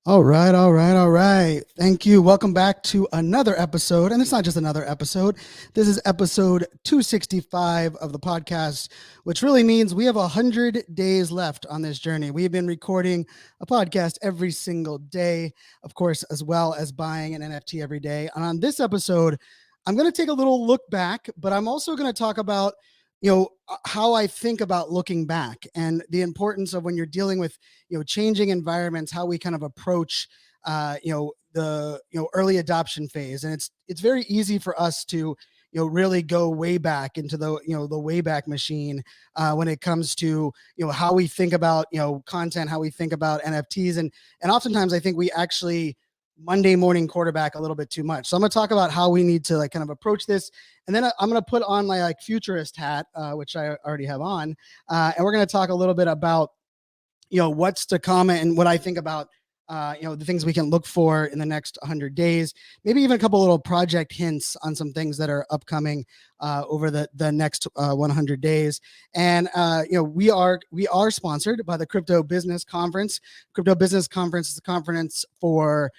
All right, all right, all right. Thank you. Welcome back to another episode. And it's not just another episode. This is episode 265 of the podcast, which really means we have 100 days left on this journey. We've been recording a podcast every single day, of course, as well as buying an NFT every day. And on this episode, I'm going to take a little look back, but I'm also going to talk about how I think about looking back and the importance of when you're dealing with changing environments, how we kind of approach the early adoption phase. And it's very easy for us to really go way back into the wayback machine when it comes to how we think about content, how we think about NFTs. And oftentimes I think we actually Monday morning quarterback a little bit too much. So I'm going to talk about how we need to kind of approach this. And then I'm going to put on my futurist hat, which I already have on. And we're going to talk a little bit about, what's to come and what I think about, the things we can look for in the next 100 days, maybe even a couple little project hints on some things that are upcoming over the next 100 days. And, we are sponsored by the Crypto Business Conference. Crypto Business Conference is a conference for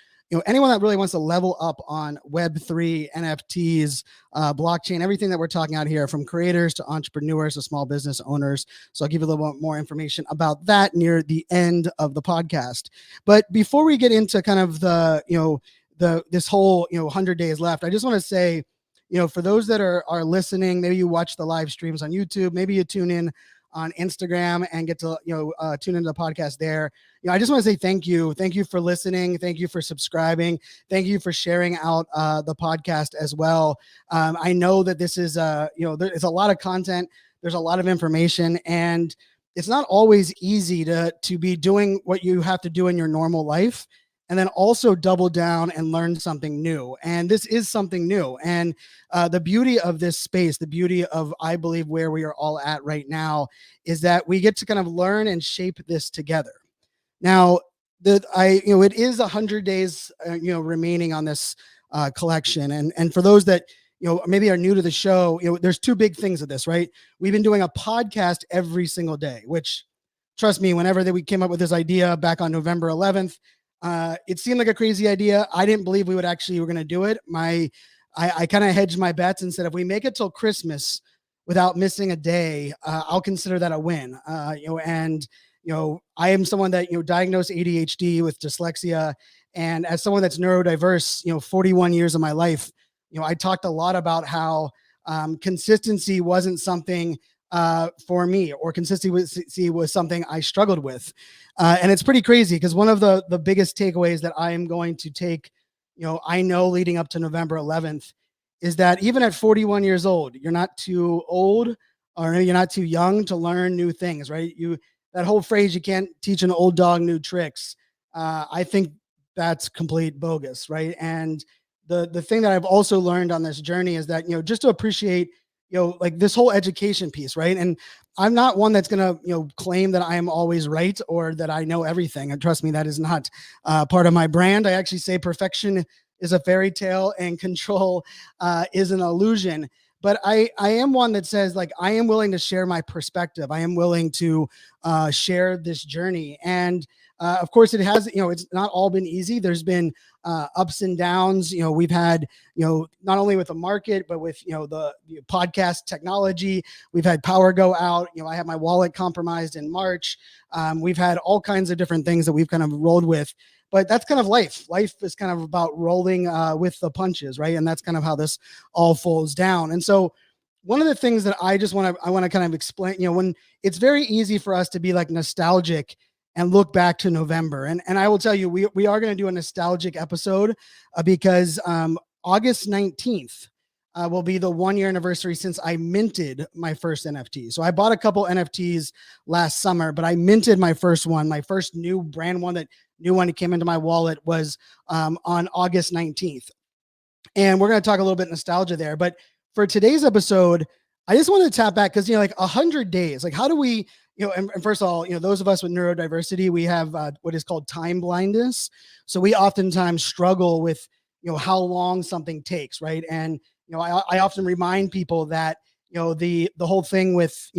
anyone that really wants to level up on Web3, NFTs, blockchain, everything that we're talking out here, from creators to entrepreneurs to small business owners. So I'll give you a little bit more information about that near the end of the podcast. But before we get into kind of this whole 100 days left, I just want to say, for those that are listening, maybe you watch the live streams on YouTube, maybe you tune in on Instagram and get to tune into the podcast there. I just want to say thank you for listening, thank you for subscribing, thank you for sharing out the podcast as well. I know that this is there's a lot of content, there's a lot of information, and it's not always easy to be doing what you have to do in your normal life and then also double down and learn something new. And this is something new. And the beauty of this space, the beauty of, I believe, where we are all at right now, is that we get to kind of learn and shape this together. Now, it is 100 days, remaining on this collection. And for those that, maybe are new to the show, there's two big things of this, right? We've been doing a podcast every single day, which, trust me, whenever we came up with this idea back on November 11th, it seemed like a crazy idea. I didn't believe we were going to do it. I kind of hedged my bets and said, if we make it till Christmas without missing a day, I'll consider that a win. I am someone that, diagnosed ADHD with dyslexia. And as someone that's neurodiverse, 41 years of my life, I talked a lot about how consistency wasn't something for me, or consistency was something I struggled with. And it's pretty crazy because one of the biggest takeaways that I am going to take, I know leading up to November 11th, is that even at 41 years old, you're not too old or you're not too young to learn new things, right? That whole phrase, you can't teach an old dog new tricks. I think that's complete bogus, right? And the thing that I've also learned on this journey is that, just to appreciate, like this whole education piece, right? And I'm not one that's going to, claim that I am always right or that I know everything. And trust me, that is not part of my brand. I actually say perfection is a fairy tale and control is an illusion. But I am one that says, like, I am willing to share my perspective. I am willing to share this journey. And of course, it has, it's not all been easy. There's been ups and downs. We've had, not only with the market, but with, the podcast technology. We've had power go out. I had my wallet compromised in March. We've had all kinds of different things that we've kind of rolled with. But that's kind of life. Life is kind of about rolling with the punches, right? And that's kind of how this all folds down. And so one of the things that I want to kind of explain, when it's very easy for us to be like nostalgic and look back to November. And I will tell you, we are going to do a nostalgic episode because August 19th will be the 1 year anniversary since I minted my first NFT. So I bought a couple NFTs last summer, but I minted my first one, my first new brand one that came into my wallet was on August 19th. And we're going to talk a little bit nostalgia there. But for today's episode, I just want to tap back because, like 100 days, like how do we, and first of all, those of us with neurodiversity, we have what is called time blindness. So we oftentimes struggle with, how long something takes, right? And, I often remind people that, the whole thing with,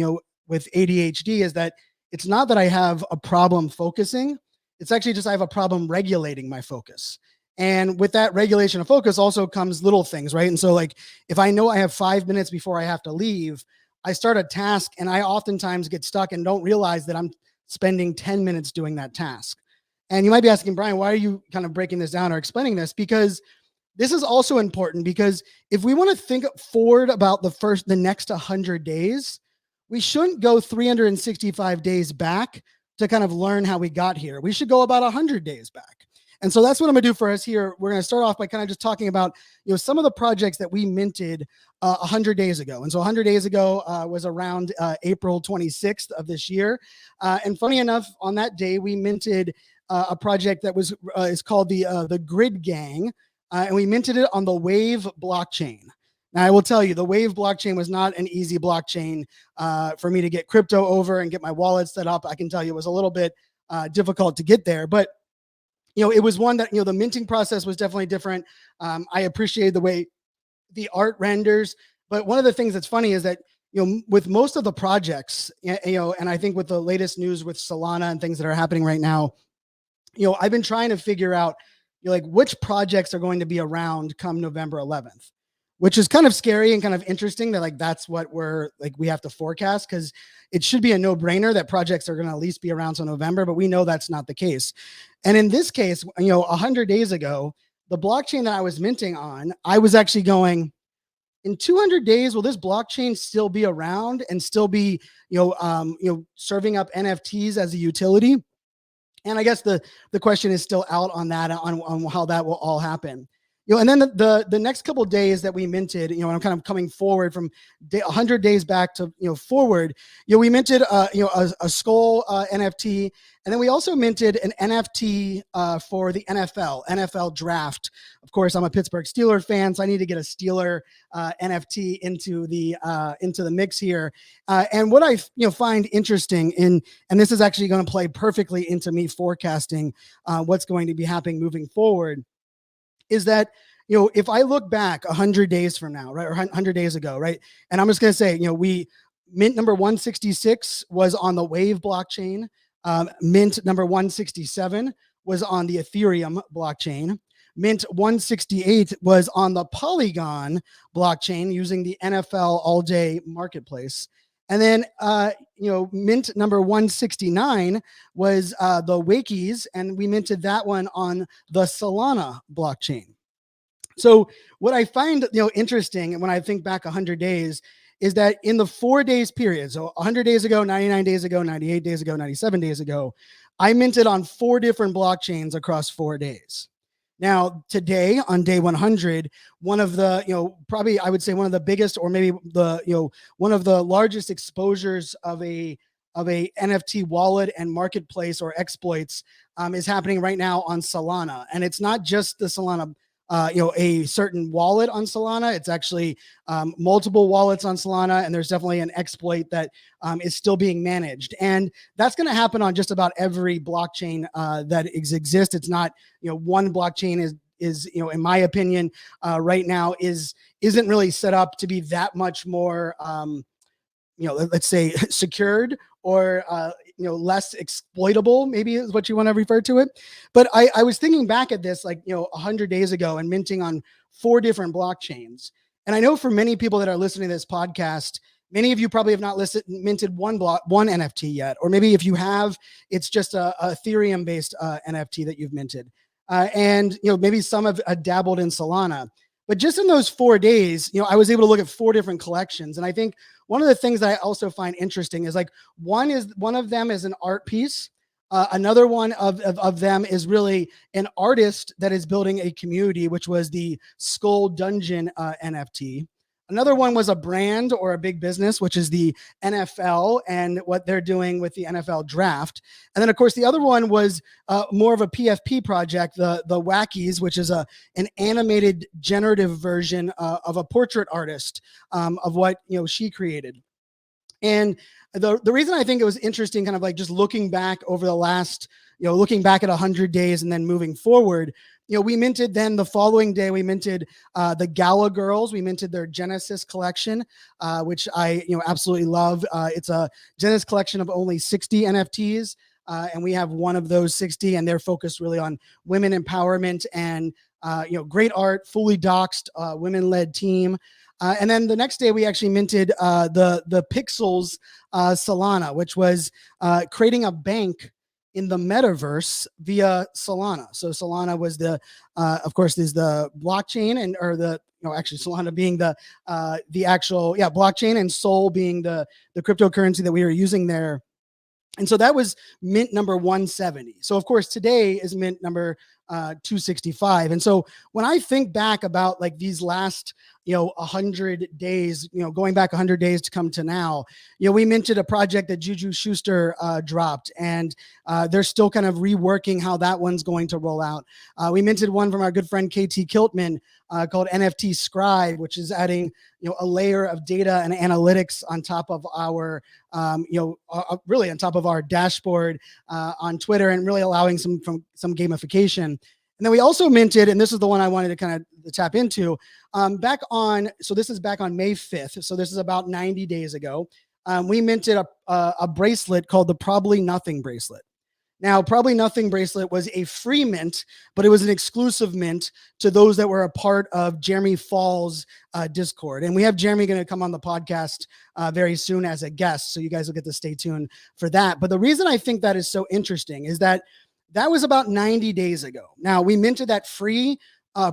with ADHD is that it's not that I have a problem focusing. It's actually just I have a problem regulating my focus. And with that regulation of focus also comes little things, right? And so like if I know I have 5 minutes before I have to leave, I start a task and I oftentimes get stuck and don't realize that I'm spending 10 minutes doing that task. And you might be asking, Brian, why are you kind of breaking this down or explaining this? Because this is also important, because if we want to think forward about the next 100 days, we shouldn't go 365 days back to kind of learn how we got here. We should go about 100 days back. And so that's what I'm gonna do for us here. We're gonna start off by kind of just talking about, some of the projects that we minted 100 days ago. And so 100 days ago was around April 26th of this year. And funny enough, on that day, we minted a project that was is called the Grid Gang, and we minted it on the Wave blockchain. Now, I will tell you, the Wave blockchain was not an easy blockchain for me to get crypto over and get my wallet set up. I can tell you it was a little bit difficult to get there, but it was one that, the minting process was definitely different. I appreciated the way the art renders, but one of the things that's funny is that, with most of the projects, and I think with the latest news with Solana and things that are happening right now, I've been trying to figure out, like which projects are going to be around come November 11th, which is kind of scary and kind of interesting that like that's what we have to forecast, because it should be a no-brainer that projects are going to at least be around till November, but we know that's not the case. And in this case, 100 days ago, the blockchain that I was minting on, I was actually going, in 200 days, will this blockchain still be around and still be, serving up NFTs as a utility? And I guess the question is still out on that, on how that will all happen. And then the next couple of days that we minted, and I'm kind of coming forward from 100 days back to forward. We minted a skull NFT, and then we also minted an NFT for the NFL draft. Of course, I'm a Pittsburgh Steelers fan, so I need to get a Steeler NFT into the mix here. And what I find interesting and this is actually going to play perfectly into me forecasting what's going to be happening moving forward, is that, if I look back 100 days from now, right, or 100 days ago, right, and I'm just going to say, we mint number 166 was on the Wave blockchain. Mint number 167 was on the Ethereum blockchain. Mint 168 was on the Polygon blockchain using the NFL all-day marketplace. And then, mint number 169 was the Wakies, and we minted that one on the Solana blockchain. So what I find, interesting, and when I think back 100 days, is that in the 4 days period, so 100 days ago, 99 days ago, 98 days ago, 97 days ago, I minted on 4 different blockchains across 4 days. Now, today on day 100, one of the, probably I would say one of the biggest, or maybe the, one of the largest exposures of a NFT wallet and marketplace or exploits is happening right now on Solana. And it's not just the Solana, a certain wallet on Solana. It's actually multiple wallets on Solana, and there's definitely an exploit that is still being managed. And that's going to happen on just about every blockchain that exists. It's not, one blockchain is in my opinion, right now isn't really set up to be that much more, let's say secured or less exploitable, maybe is what you want to refer to it. But I was thinking back at this, like 100 days ago, and minting on 4 different blockchains. And I know for many people that are listening to this podcast, many of you probably have not minted one NFT yet, or maybe if you have, it's just a Ethereum based NFT that you've minted, and maybe some have dabbled in Solana. But just in those 4 days, I was able to look at 4 different collections. And I think one of the things that I also find interesting is like one of them is an art piece. Another one of them is really an artist that is building a community, which was the Skull Dungeon NFT. Another one was a brand or a big business, which is the NFL and what they're doing with the NFL draft. And then, of course, the other one was more of a PFP project, the Wackies, which is an animated generative version of a portrait artist of what she created. And the reason I think it was interesting, kind of like just looking back over the last, looking back at 100 days and then moving forward, we minted then the following day, we minted the Gala Girls. We minted their Genesis collection, which I absolutely love. It's a Genesis collection of only 60 NFTs. and we have one of those 60, and they're focused really on women empowerment and great art, fully doxed, women-led team. And then the next day, we actually minted the Pixels Solana, which was creating a bank in the metaverse via Solana. So Solana was of course, is the blockchain, actually Solana being the actual blockchain, and Sol being the cryptocurrency that we were using there. And so that was mint number 170. So of course today is mint number 265. And so when I think back about like these last 100 days, going back 100 days to come to now, we minted a project that Juju Schuster dropped, and they're still kind of reworking how that one's going to roll out. We minted one from our good friend KT Kiltman called NFT Scribe, which is adding a layer of data and analytics on top of our really on top of our dashboard on Twitter, and really allowing some gamification. And then we also minted, and this is the one I wanted to kind of tap into, so this is back on May 5th. So this is about 90 days ago. We minted a bracelet called the Probably Nothing bracelet. Now, Probably Nothing bracelet was a free mint, but it was an exclusive mint to those that were a part of Jeremy Fall's Discord. And we have Jeremy going to come on the podcast very soon as a guest, so you guys will get to stay tuned for that. But the reason I think that is so interesting is that was about 90 days ago. Now, we minted that free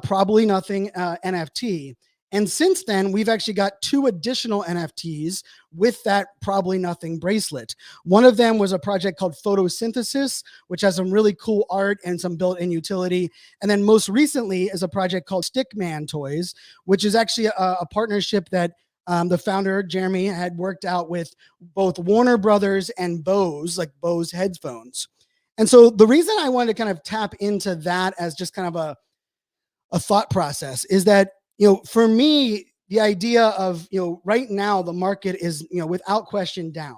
Probably Nothing NFT. And since then, we've actually got 2 additional NFTs with that Probably Nothing bracelet. One of them was a project called Photosynthesis, which has some really cool art and some built-in utility. And then most recently is a project called Stickman Toys, which is actually a partnership that the founder, Jeremy, had worked out with both Warner Brothers and Bose, like Bose headphones. And so the reason I wanted to kind of tap into that as just kind of a thought process is that, for me, the idea of, right now the market is, without question down.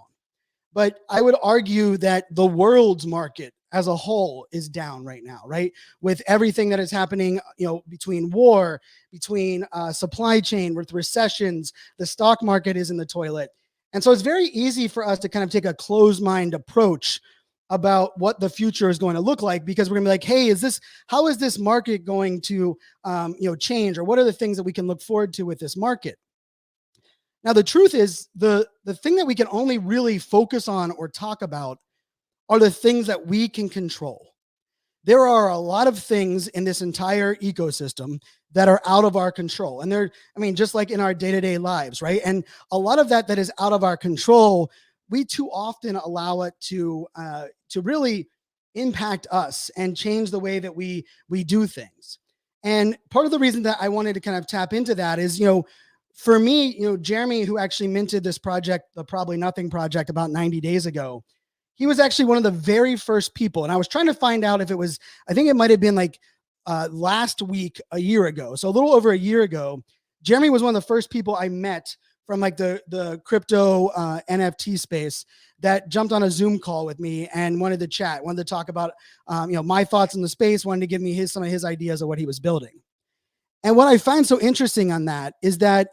But I would argue that the world's market as a whole is down right now, right? With everything that is happening, between war, between supply chain, with recessions, the stock market is in the toilet. And so it's very easy for us to kind of take a closed mind approach about what the future is going to look like, because we're gonna be like, hey, how is this market going to change, or what are the things that we can look forward to with this market? Now, the truth is, the thing that we can only really focus on or talk about are the things that we can control. There are a lot of things in this entire ecosystem that are out of our control. And just like in our day-to-day lives, right? And a lot of that is out of our control, we too often allow it to really impact us and change the way that we do things. And part of the reason that I wanted to kind of tap into that is, for me, Jeremy, who actually minted this project, the Probably Nothing project, about 90 days ago, he was actually one of the very first people. And I was trying to find out if it was, I think it might have been like last week, a year ago. So a little over a year ago, Jeremy was one of the first people I met from like the crypto NFT space that jumped on a Zoom call with me and wanted to chat, wanted to talk about my thoughts in the space, wanted to give me some of his ideas of what he was building. And what I find so interesting on that is that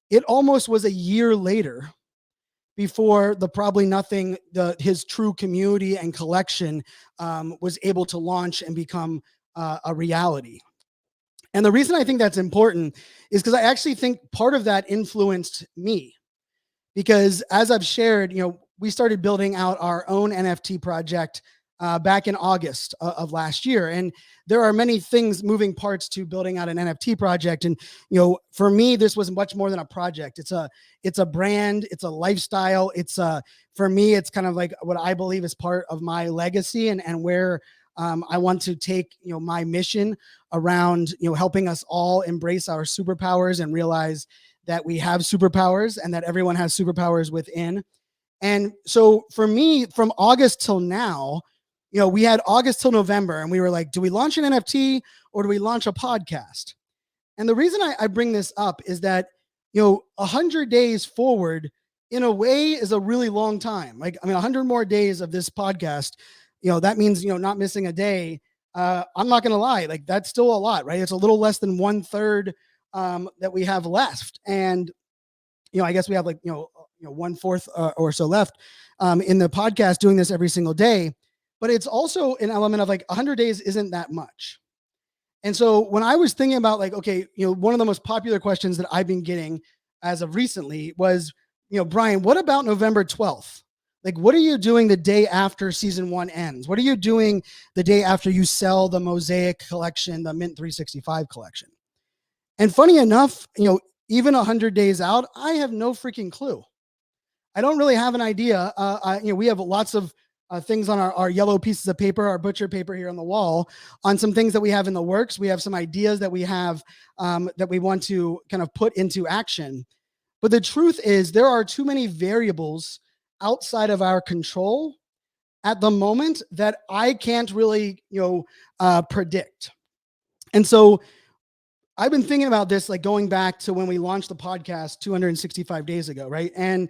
it almost was a year later before the Probably Nothing, his true community and collection was able to launch and become a reality. And the reason I think that's important is because I actually think part of that influenced me, because as I've shared, we started building out our own NFT project back in August of last year. And there are many things, moving parts to building out an NFT project. And, for me, this was much more than a project. It's a brand, it's a lifestyle. For me, it's kind of like what I believe is part of my legacy and where I want to take, my mission around, helping us all embrace our superpowers and realize that we have superpowers and that everyone has superpowers within. And so for me, from August till now, we had August till November, and we were like, do we launch an NFT or do we launch a podcast? And the reason I bring this up is that, 100 days forward in a way is a really long time. 100 more days of this podcast, that means, not missing a day. I'm not going to lie. That's still a lot, right? It's a little less than 1/3 that we have left. And, I guess we have 1/4 or so left in the podcast, doing this every single day. but it's also an element of like 100 days isn't that much. And so when I was thinking about like, okay, one of the most popular questions that I've been getting as of recently was, Brian, what about November 12th? Like, what are you doing the day after season 1 ends? What are you doing the day after you sell the Mosaic collection, the Mint 365 collection? And funny enough, even 100 days out, I have no freaking clue. I don't really have an idea. We have lots of things on our yellow pieces of paper, our butcher paper here on the wall, on some things that we have in the works. We have some ideas that we have that we want to kind of put into action. But the truth is, there are too many variables outside of our control at the moment that I can't really, predict. And so I've been thinking about this, like going back to when we launched the podcast 265 days ago, right? And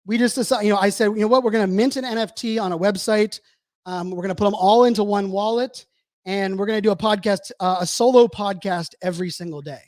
we just decided, I said, what, we're going to mint an NFT on a website. We're going to put them all into one wallet, and we're going to do a podcast, a solo podcast every single day.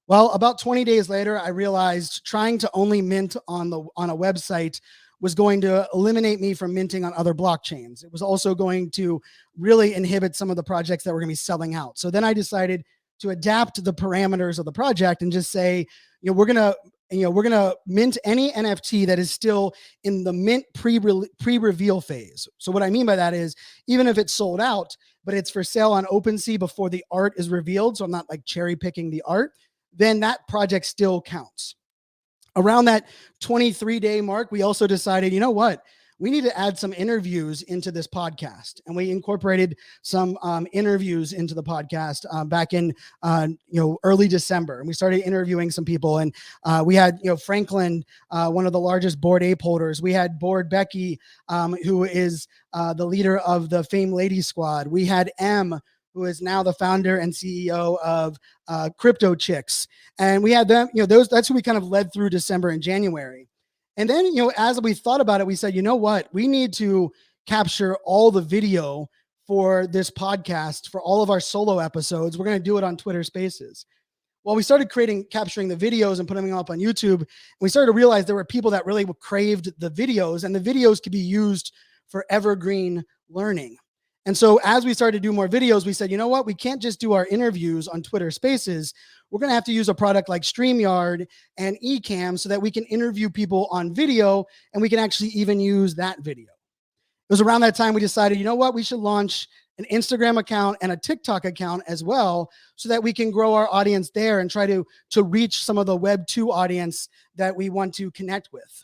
Well, about 20 days later, I realized trying to only mint on a website was going to eliminate me from minting on other blockchains. It was also going to really inhibit some of the projects that were going to be selling out. So then I decided to adapt the parameters of the project and just say, we're going to mint any NFT that is still in the mint pre-reveal phase. So what I mean by that is, even if it's sold out, but it's for sale on OpenSea before the art is revealed, so I'm not like cherry picking the art, then that project still counts. Around that 23-day mark, we also decided, you know what? We need to add some interviews into this podcast. And we incorporated some interviews into the podcast back in, early December. And we started interviewing some people. And we had, Franklin, one of the largest Bored Ape holders. We had Bored Becky, who is the leader of the Fame Lady Squad. We had M, who is now the founder and CEO of Crypto Chicks. And we had them, that's who we kind of led through December and January. And then, as we thought about it, we said, you know what, we need to capture all the video for this podcast, for all of our solo episodes. We're going to do it on Twitter Spaces. Well, we started capturing the videos and putting them up on YouTube. And we started to realize there were people that really craved the videos, and the videos could be used for evergreen learning. And so as we started to do more videos, we said, you know what, we can't just do our interviews on Twitter Spaces. We're going to have to use a product like StreamYard and Ecamm so that we can interview people on video, and we can actually even use that video. It was around that time we decided, you know what, we should launch an Instagram account and a TikTok account as well, so that we can grow our audience there and try to reach some of the Web2 audience that we want to connect with.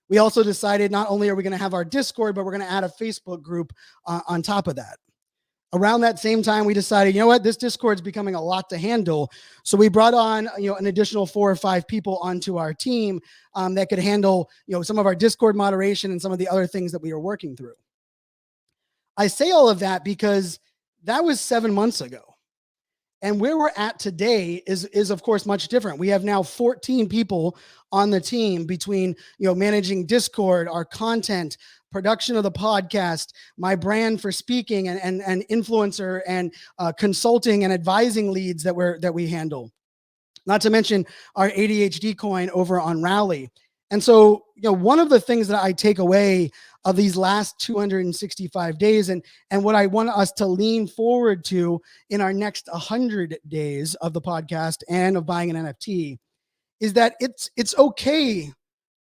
We also decided not only are we going to have our Discord, but we're going to add a Facebook group on top of that. Around that same time, we decided, you know what, this Discord is becoming a lot to handle. So we brought on, an additional 4 or 5 people onto our team that could handle, some of our Discord moderation and some of the other things that we were working through. I say all of that because that was 7 months ago. And where we're at today is of course much different. We have now 14 people on the team between, managing Discord, our content, production of the podcast, my brand for speaking and influencer and consulting and advising leads that we handle. Not to mention our ADHD coin over on Rally. And so, one of the things that I take away of these last 265 days and what I want us to lean forward to in our next 100 days of the podcast and of buying an NFT is that it's okay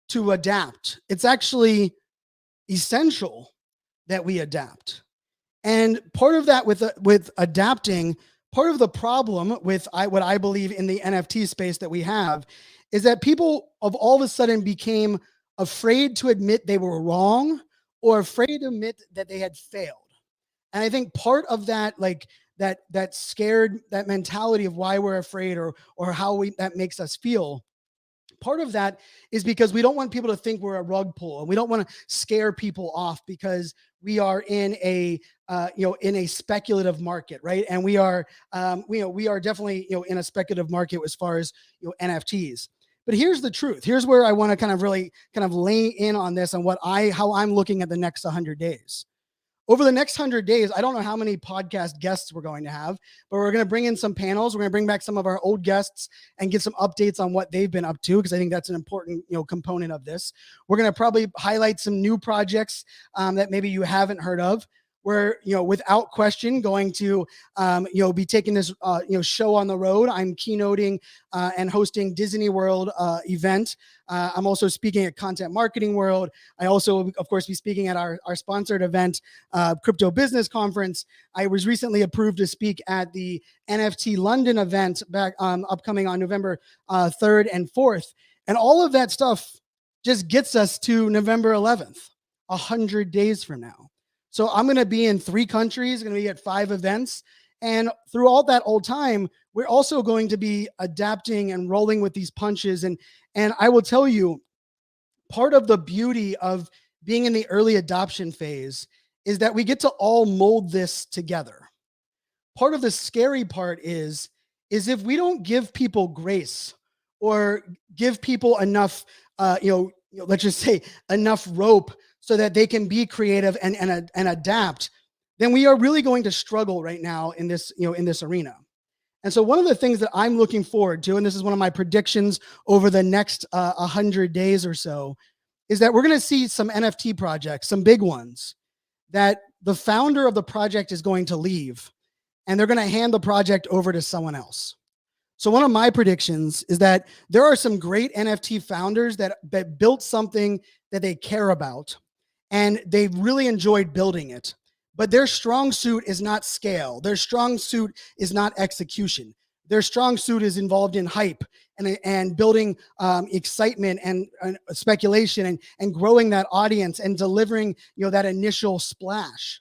to adapt. It's actually essential that we adapt. And part of that with adapting, part of the problem with what I believe in the NFT space that we have is that people of all of a sudden became afraid to admit they were wrong or afraid to admit that they had failed. And I think part of that, like that scared, that mentality of why we're afraid or how that makes us feel, part of that is because we don't want people to think we're a rug pull, and we don't want to scare people off because we are in a in a speculative market, right? And we are we are definitely in a speculative market as far as NFTs. But here's the truth. Here's where I want to kind of really kind of lay in on this and how I'm looking at the next 100 days. over the next 100 days, I don't know how many podcast guests we're going to have, but we're going to bring in some panels. We're going to bring back some of our old guests and get some updates on what they've been up to, because I think that's an important, component of this. We're going to probably highlight some new projects that maybe you haven't heard of. We're, without question, going to, be taking this, show on the road. I'm keynoting and hosting Disney World event. I'm also speaking at Content Marketing World. I also, of course, be speaking at our sponsored event, Crypto Business Conference. I was recently approved to speak at the NFT London event back upcoming on November 3rd and 4th. And all of that stuff just gets us to November 11th, 100 days from now. So I'm going to be in 3 countries, going to be at 5 events. And through all that old time, we're also going to be adapting and rolling with these punches. And I will tell you, part of the beauty of being in the early adoption phase is that we get to all mold this together. Part of the scary part is if we don't give people grace or give people enough, let's just say enough rope so that they can be creative and adapt, then we are really going to struggle right now in this, in this arena. And so one of the things that I'm looking forward to, and this is one of my predictions over the next 100 days or so, is that we're going to see some NFT projects, some big ones, that the founder of the project is going to leave, and they're going to hand the project over to someone else. So one of my predictions is that there are some great NFT founders that built something that they care about, and they really enjoyed building it. But their strong suit is not scale. Their strong suit is not execution. Their strong suit is involved in hype and building excitement and speculation and growing that audience and delivering, that initial splash.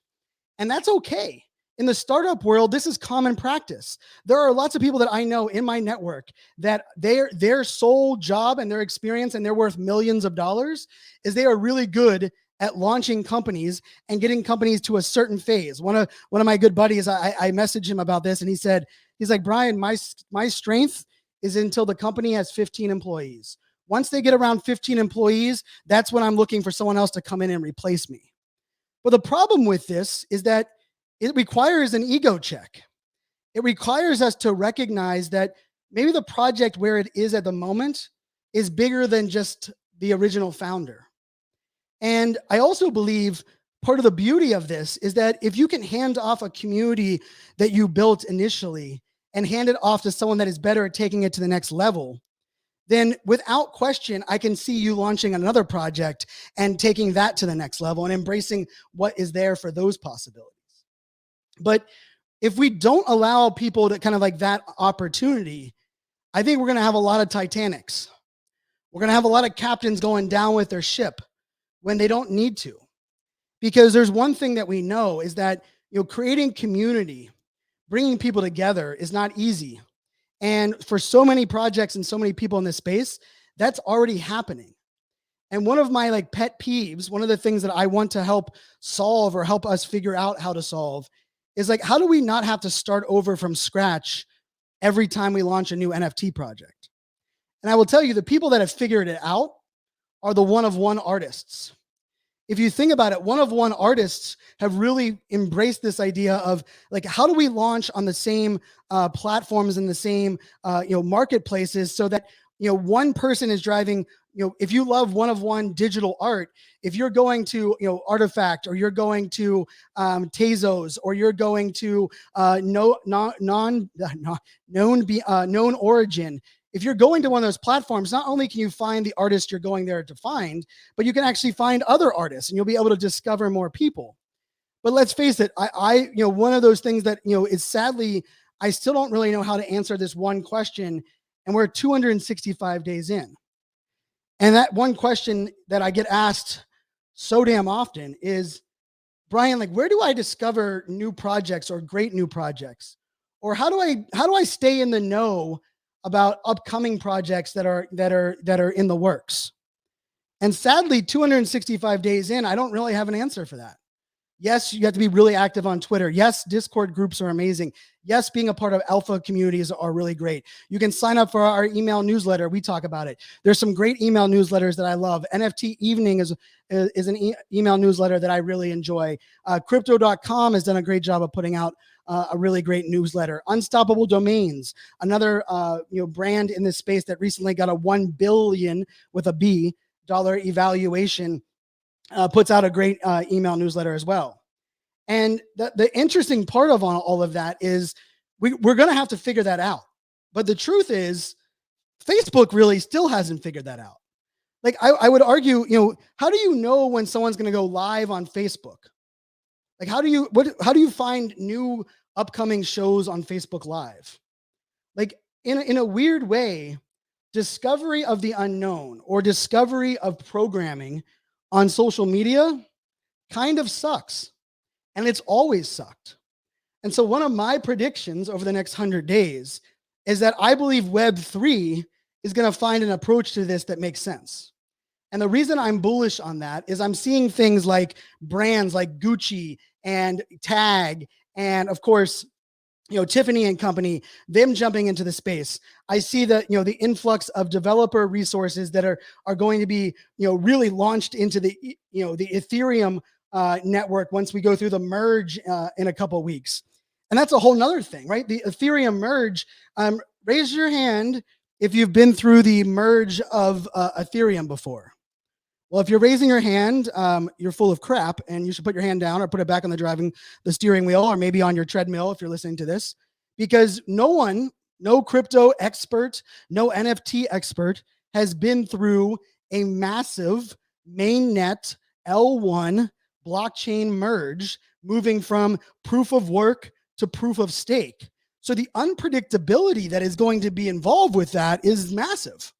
And that's okay. In the startup world, this is common practice. There are lots of people that I know in my network that their sole job and their experience, and they're worth millions of dollars, is they are really good at launching companies and getting companies to a certain phase. One of my good buddies, I messaged him about this, and he's like, Brian, my strength is until the company has 15 employees. Once they get around 15 employees, that's when I'm looking for someone else to come in and replace me. But the problem with this is that it requires an ego check. It requires us to recognize that maybe the project where it is at the moment is bigger than just the original founder. And I also believe part of the beauty of this is that if you can hand off a community that you built initially and hand it off to someone that is better at taking it to the next level, then without question, I can see you launching another project and taking that to the next level and embracing what is there for those possibilities. But if we don't allow people to kind of like that opportunity, I think we're going to have a lot of Titanics. We're going to have a lot of captains going down with their ship when they don't need to. Because there's one thing that we know is that, creating community, bringing people together is not easy. And for so many projects and so many people in this space, that's already happening. And one of my pet peeves, one of the things that I want to help solve or help us figure out how to solve is how do we not have to start over from scratch every time we launch a new NFT project? And I will tell you, the people that have figured it out are the one-of-one artists. If you think about it, one-of-one artists have really embraced this idea of how do we launch on the same platforms and the same marketplaces so that one person is driving. If you love one-of-one digital art, if you're going to Artifact, or you're going to Tezos, or you're going to known origin. If you're going to one of those platforms, not only can you find the artist you're going there to find, but you can actually find other artists, and you'll be able to discover more people. But let's face it, I one of those things that is sadly, I still don't really know how to answer this one question, and we're 265 days in. And that one question that I get asked so damn often is, Brian, where do I discover new projects or great new projects? Or how do I stay in the know about upcoming projects that are in the works? And sadly, 265 days in, I don't really have an answer for that. Yes, you have to be really active on Twitter. Yes, Discord groups are amazing. Yes, being a part of alpha communities are really great. You can sign up for our email newsletter. We talk about it. There's some great email newsletters that I love. NFT Evening is an email newsletter that I really enjoy. Crypto.com has done a great job of putting out a really great newsletter. Unstoppable Domains, another brand in this space that recently got a $1 billion with a B dollar evaluation, puts out a great email newsletter as well. And the interesting part of all of that is we're going to have to figure that out. But the truth is, Facebook really still hasn't figured that out. Like I would argue, how do you know when someone's going to go live on Facebook? Like how do you find new upcoming shows on Facebook Live? Like in a weird way, discovery of the unknown or discovery of programming on social media kind of sucks. And it's always sucked. And so one of my predictions over the next 100 days is that I believe Web3 is going to find an approach to this that makes sense. And the reason I'm bullish on that is I'm seeing things like brands like Gucci and Tag and, of course, Tiffany and company, them jumping into the space. I see that, the influx of developer resources that are going to be, really launched into the Ethereum network once we go through the merge in a couple of weeks. And that's a whole nother thing, right? The Ethereum merge, raise your hand if you've been through the merge of Ethereum before. Well, if you're raising your hand, you're full of crap, and you should put your hand down or put it back on the steering wheel, or maybe on your treadmill if you're listening to this, because no crypto expert, no NFT expert has been through a massive mainnet L1 blockchain merge, moving from proof of work to proof of stake. So the unpredictability that is going to be involved with that is massive.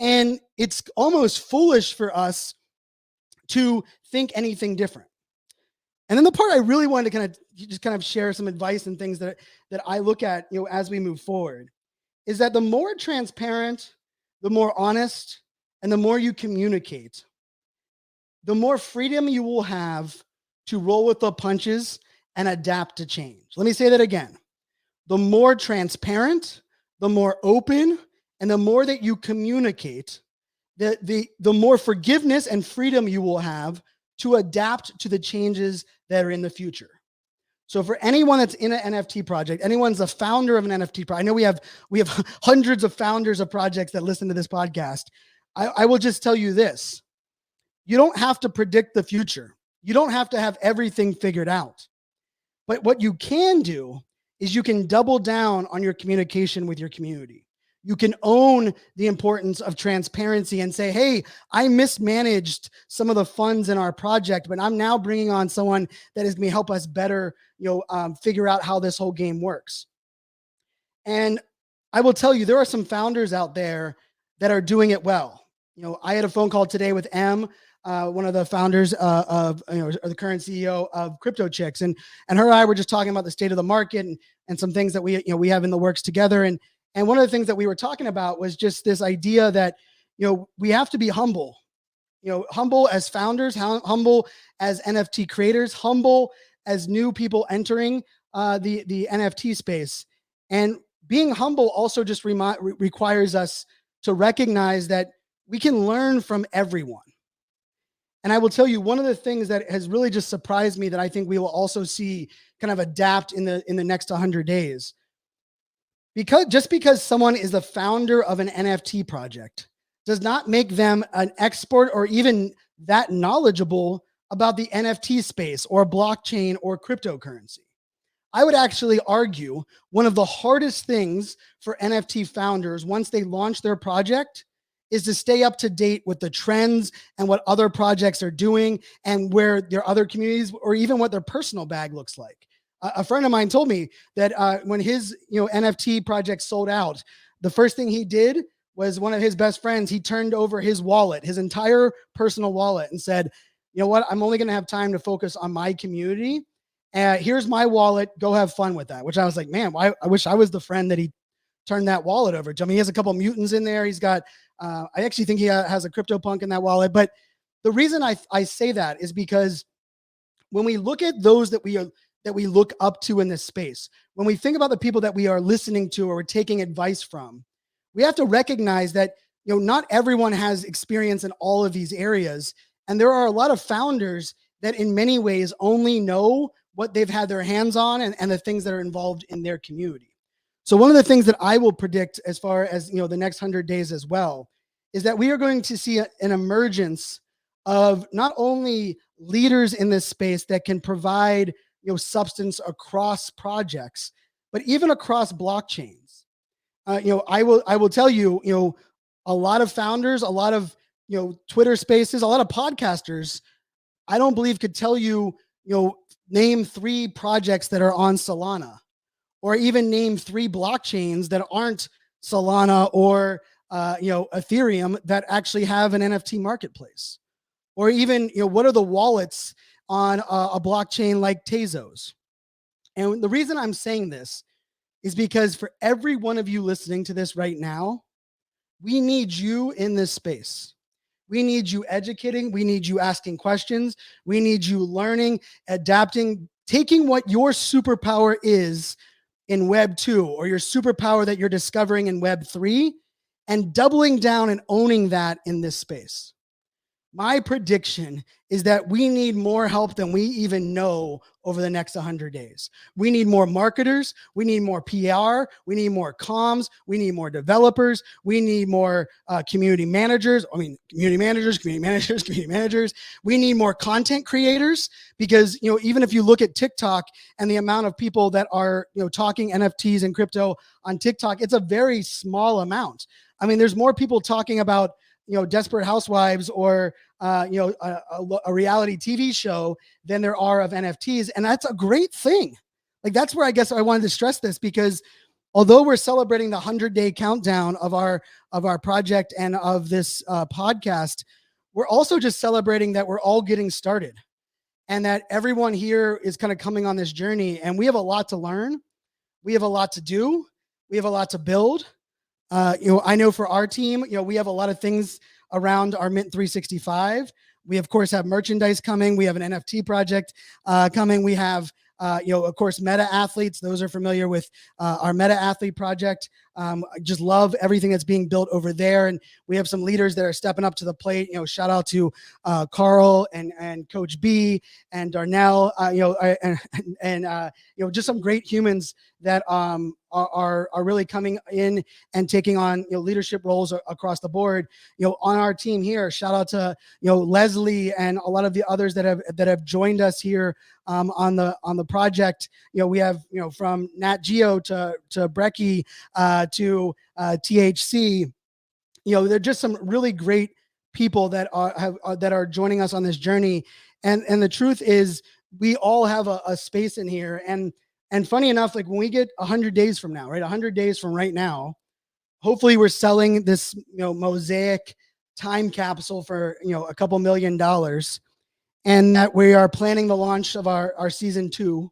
And it's almost foolish for us to think anything different. And then the part I really wanted to kind of share some advice and things that I look at, as we move forward, is that the more transparent, the more honest, and the more you communicate, the more freedom you will have to roll with the punches and adapt to change. Let me say that again. The more transparent, the more open, and the more that you communicate, the more forgiveness and freedom you will have to adapt to the changes that are in the future. So for anyone that's in an NFT project, anyone's a founder of an NFT project, I know we have hundreds of founders of projects that listen to this podcast. I will just tell you this. You don't have to predict the future. You don't have to have everything figured out. But what you can do is you can double down on your communication with your community. You can own the importance of transparency and say, hey, I mismanaged some of the funds in our project, but I'm now bringing on someone that is going to help us better, figure out how this whole game works. And I will tell you, there are some founders out there that are doing it well. I had a phone call today with one of the founders of the current CEO of Crypto Chicks, and her and I were just talking about the state of the market and some things that we have in the works together. And one of the things that we were talking about was just this idea that, we have to be humble, humble as founders, humble as NFT creators, humble as new people entering the NFT space. And being humble also just requires us to recognize that we can learn from everyone. And I will tell you, one of the things that has really just surprised me that I think we will also see kind of adapt in the next 100 days. Because someone is the founder of an NFT project does not make them an expert or even that knowledgeable about the NFT space or blockchain or cryptocurrency. I would actually argue one of the hardest things for NFT founders once they launch their project is to stay up to date with the trends and what other projects are doing and where their other communities or even what their personal bag looks like. A friend of mine told me that when his NFT project sold out, the first thing he did was one of his best friends, he turned over his wallet, his entire personal wallet, and said, you know what, I'm only going to have time to focus on my community. Here's my wallet. Go have fun with that. Which I was like, man, I wish I was the friend that he turned that wallet over to. I mean, he has a couple mutants in there. He's got, I actually think he has a CryptoPunk in that wallet. But the reason I say that is because when we look at those that we look up to in this space, when we think about the people that we are listening to or we're taking advice from, we have to recognize that not everyone has experience in all of these areas, and there are a lot of founders that in many ways only know what they've had their hands on and the things that are involved in their community. So one of the things that I will predict as far as the next 100 days as well is that we are going to see an emergence of not only leaders in this space that can provide substance across projects, but even across blockchains. I will tell you, a lot of founders, a lot of Twitter spaces, a lot of podcasters, I don't believe could tell you, name 3 projects that are on Solana, or even name 3 blockchains that aren't Solana or Ethereum that actually have an NFT marketplace, or even what are the wallets on a blockchain like Tezos. And the reason I'm saying this is because for every one of you listening to this right now, we need you in this space. We need you educating. We need you asking questions. We need you learning, adapting, taking what your superpower is in Web 2 or your superpower that you're discovering in Web 3 and doubling down and owning that in this space. My prediction is that we need more help than we even know over the next 100 days. We need more marketers. We need more PR. We need more comms. We need more developers. We need more community managers. Community managers. We need more content creators because, even if you look at TikTok and the amount of people that are, talking NFTs and crypto on TikTok, it's a very small amount. There's more people talking about Desperate Housewives or a reality TV show than there are of NFTs, and that's a great thing. Like, that's where I guess I wanted to stress this, because although we're celebrating the 100-day countdown of our project and of this podcast, we're also just celebrating that we're all getting started, and that everyone here is kind of coming on this journey, and we have a lot to learn, we have a lot to do, we have a lot to build. I know for our team, we have a lot of things around our Mint 365. We, of course, have merchandise coming. We have an NFT project coming. We have, of course, Meta Athletes. Those are familiar with our Meta Athlete project. I just love everything that's being built over there. And we have some leaders that are stepping up to the plate. Shout out to Carl and Coach B and Darnell, and just some great humans that are really coming in and taking on leadership roles across the board. On our team here, shout out to Leslie and a lot of the others that have joined us here on the project. We have from Nat Geo to Brecky to THC. They're just some really great people that are joining us on this journey. And the truth is, we all have a space in here. And funny enough, like when we get 100 days from now, right? 100 days from right now, hopefully we're selling this, mosaic time capsule for, a couple $1 million, and that we are planning the launch of our season 2.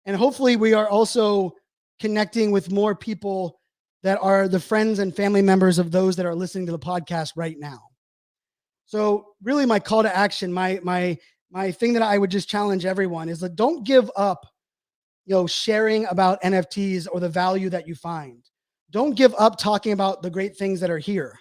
And hopefully we are also connecting with more people that are the friends and family members of those that are listening to the podcast right now. So really my call to action, my thing that I would just challenge everyone is that don't give up, sharing about NFTs or the value that you find. Don't give up talking about the great things that are here,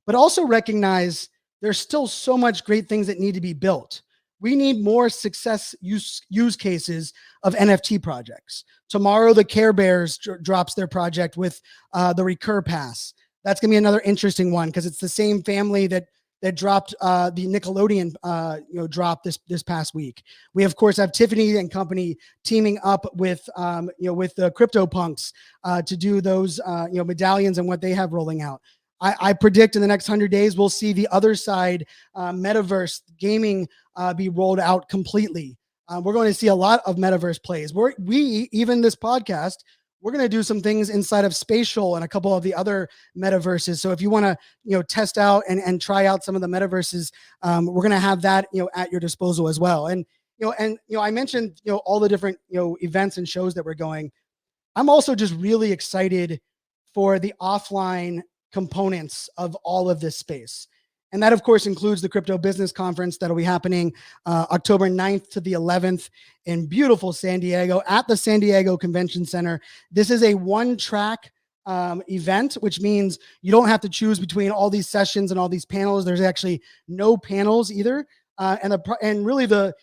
but also recognize there's still so much great things that need to be built. We need more success use cases of NFT projects. Tomorrow, the Care Bears drops their project with the Recur Pass. That's going to be another interesting one because it's the same family that dropped the Nickelodeon drop this past week. We of course have Tiffany and company teaming up with with the CryptoPunks to do those medallions and what they have rolling out. I predict in the next 100 days we'll see the other side metaverse gaming be rolled out completely. We're going to see a lot of metaverse plays. Even this podcast, we're going to do some things inside of Spatial and a couple of the other metaverses. So if you want to, test out and try out some of the metaverses, we're going to have that, at your disposal as well. And, I mentioned, all the different, events and shows that we're going. I'm also just really excited for the offline components of all of this space. And that, of course, includes the Crypto Business Conference that'll be happening October 9th to the 11th in beautiful San Diego at the San Diego Convention Center. This is a one-track event, which means you don't have to choose between all these sessions and all these panels. There's actually no panels either. And really the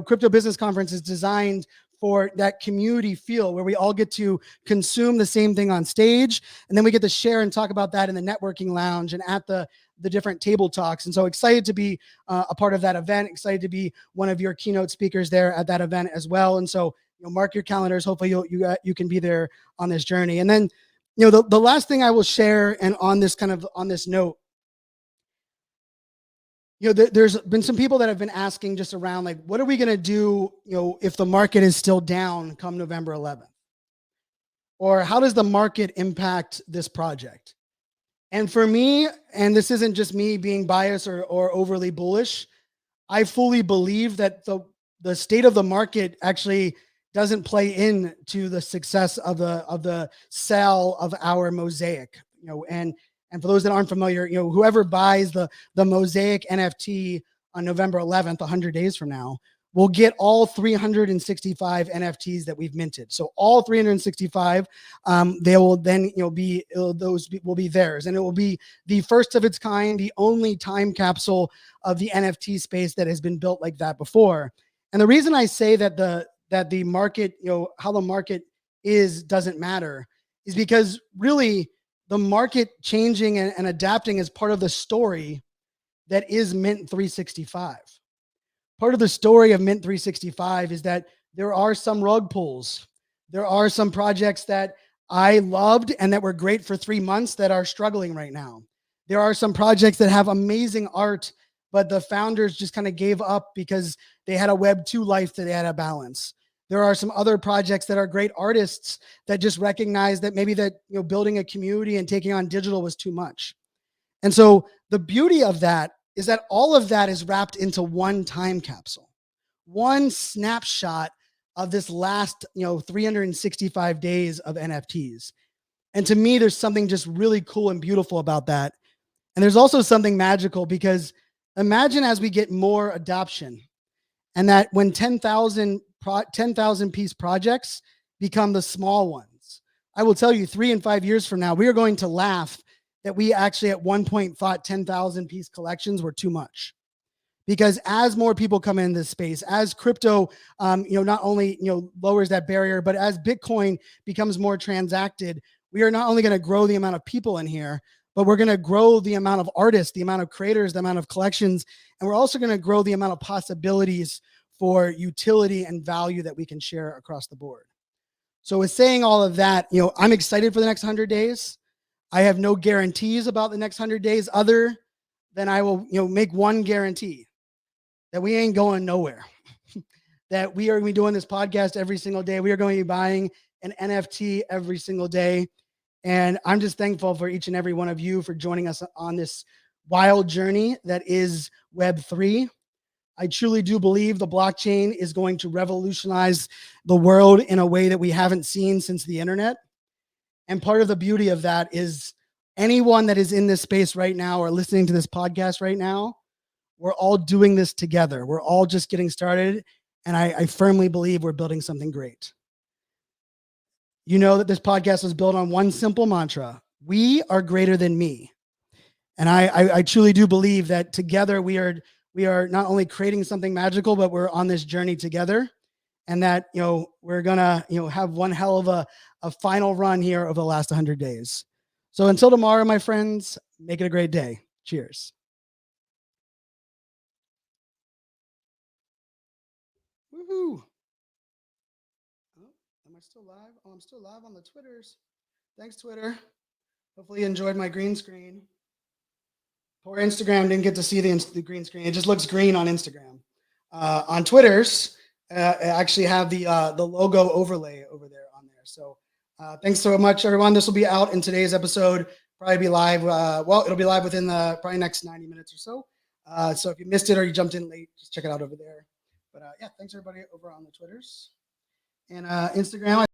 Crypto Business Conference is designed for that community feel where we all get to consume the same thing on stage, and then we get to share and talk about that in the networking lounge and at the different table talks. And so excited to be a part of that event, excited to be one of your keynote speakers there at that event as well. And so mark your calendars. Hopefully you can be there on this journey. And then the last thing I will share, and on this note, there's been some people that have been asking just around, like, what are we going to do, if the market is still down come November 11th? Or how does the market impact this project? And for me, and this isn't just me being biased or overly bullish, I fully believe that the state of the market actually doesn't play into the success of the sale of our mosaic. And for those that aren't familiar, whoever buys the mosaic NFT on November 11th, 100 days from now, will get all 365 NFTs that we've minted. So all 365, they will then those will be theirs, and it will be the first of its kind, the only time capsule of the NFT space that has been built like that before. And the reason I say that the market, how the market doesn't matter, is because really the market changing and adapting is part of the story that is Mint 365. Part of the story of Mint 365 is that there are some rug pulls. There are some projects that I loved and that were great for 3 months that are struggling right now. There are some projects that have amazing art, but the founders just kind of gave up because they had a Web 2 life that they had to balance. There are some other projects that are great artists that just recognize that maybe building a community and taking on digital was too much. And so the beauty of that is that all of that is wrapped into one time capsule, one snapshot of this last 365 days of NFTs. And to me, there's something just really cool and beautiful about that. And there's also something magical, because imagine as we get more adoption, and that when 10,000 piece projects become the small ones, I will tell you 3 and 5 years from now, we are going to laugh that we actually at one point thought 10,000 piece collections were too much. Because as more people come in this space, as crypto, not only, lowers that barrier, but as Bitcoin becomes more transacted, we are not only going to grow the amount of people in here, but we're going to grow the amount of artists, the amount of creators, the amount of collections, and we're also going to grow the amount of possibilities for utility and value that we can share across the board. So with saying all of that, I'm excited for the next 100 days. I have no guarantees about the next 100 days other than I will, make one guarantee, that we ain't going nowhere. That we are going to be doing this podcast every single day. We are going to be buying an NFT every single day. And I'm just thankful for each and every one of you for joining us on this wild journey that is Web3. I truly do believe the blockchain is going to revolutionize the world in a way that we haven't seen since the internet. And part of the beauty of that is anyone that is in this space right now or listening to this podcast right now, we're all doing this together. We're all just getting started. And I firmly believe we're building something great. You know that this podcast was built on one simple mantra: we are greater than me. And I truly do believe that together we are not only creating something magical, but we're on this journey together. And that, we're gonna, have one hell of a final run here over the last 100 days. So until tomorrow, my friends, make it a great day. Cheers. Woohoo. Oh, am I still live? Oh, I'm still live on the Twitters. Thanks, Twitter. Hopefully you enjoyed my green screen. Poor Instagram didn't get to see the green screen. It just looks green on Instagram. On Twitter's, I actually have the logo overlay over there on there. So thanks so much, everyone. This will be out in today's episode. Probably be live. It'll be live within the probably next 90 minutes or so. So if you missed it or you jumped in late, just check it out over there. But yeah, thanks everybody over on the Twitters and Instagram.